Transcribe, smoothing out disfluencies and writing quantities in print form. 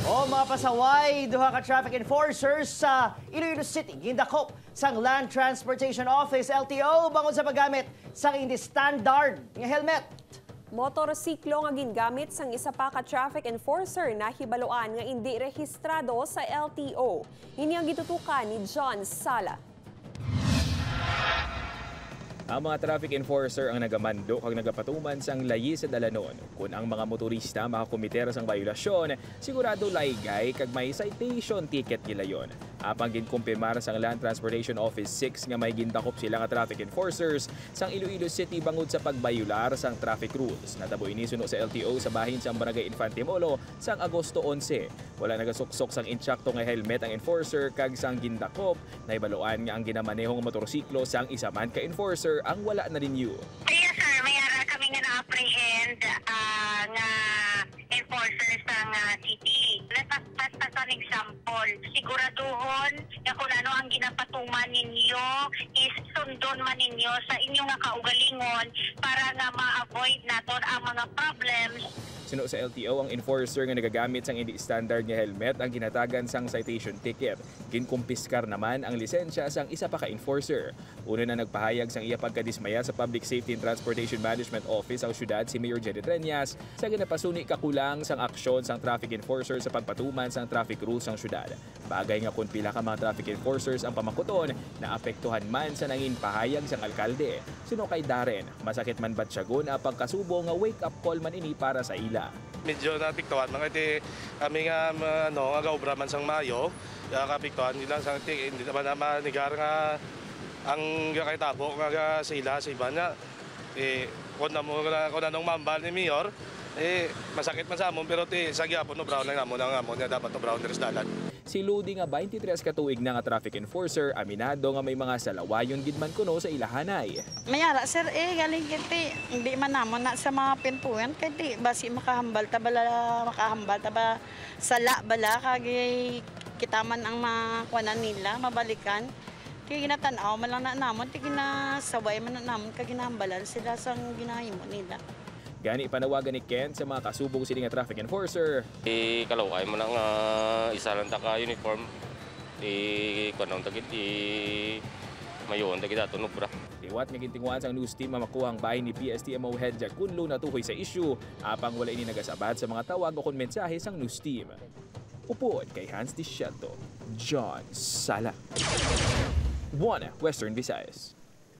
O mga pasaway, duha ka traffic enforcers sa Iloilo City, gindakop sang Land Transportation Office LTO bangod sa paggamit sa hindi standard nga helmet. Motorsiklo nga gingamit sang isa pa ka traffic enforcer na hibaluan nga hindi rehistrado sa LTO. Ini ang gitutukan ni John Sala. Ang mga traffic enforcer ang nagamando kag nagapatuman sang layi sa dalanon. Kung ang mga motorista makakomiter sang violasyon, sigurado laygay kag may citation ticket gilayon. Apang ginkumpirmar sang Land Transportation Office 6 nga may gindakop sila nga traffic enforcers sang Iloilo City bangod sa pagbayular sang traffic rules. Natabo ini suno sa LTO sa bahin sang Barangay Infante Molo sang Agosto 11. Wala nagasuksok sang insakto nga helmet ang enforcer kag sang gindakop na ibaluan nga ang ginamanehong motorsiklo sang isa man ka enforcer ang wala na renew. Yes sir, mayara kami nga na-apprehend nga enforcers ng city. Let us pass as an example. Siguraduhon nga kung ano ang ginapatuman ninyo is sundon man ninyo sa inyong nga kaugalingon para nga ma-avoid naton ang mga problems. Sino sa LTO ang enforcer nga nagagamit sang hindi standard nga helmet ang ginatagan sang citation ticket. Ginkumpiskar naman ang lisensya sang isa pa ka enforcer. Una na nagpahayag sang iya pagkadismaya sa Public Safety and Transportation Management Office ang syudad si Mayor Jerry Treñas sa ginapasuni kakulang sang aksyon sang traffic enforcer sa pagpatuman sang traffic rules sang syudad. Bagay nga kung pila ka mga traffic enforcers ang pamakuton na apektuhan man sa nangin pahayag sang alkalde. Sino kay Darren, masakit man ba't siyagon ang pagkasubo nga wake-up call man ini para sa ila. Medyo napiktuhan mga iti kami nga nga gaobra man sang Mayo, kapiktuhan nila sang hindi naman manigar nga ang kay tabo nga sila sa iba nga kung anong mambal ni Mayor masakit man sa amon pero sa gyapon no brown nga mo dapat no brown dalan. Si Ludi nga 23 katuig na nga traffic enforcer, aminado nga may mga salawayon gid man kuno sa ilahanay. Mayara sir galing kiti hindi man namon na sa mga pintuan kay di basi makahambal ta ba sala bala kagi kita man ang makuanan nila mabalikan. Kaya ginatanaw man lang na namon ti ginasaway man na namon kag ginahambalan sila sang ginahimo nila. Gani panawagan ni Ken sa mga kasubong sila nga traffic enforcer. Kalaway mo nang isa lang ta ka uniform. Kanong tagit mayon tagit tunog bra. Iwat nga gintinguan sang news team makuha ang bahay ni PSTMO head Jack Kunlo na tuhoy sa issue. Apang wala ini nagasabad sa mga tawag o kon mensahe sang news team. Upod kay Hans Discielto, John Sala. 1 Western Visayas.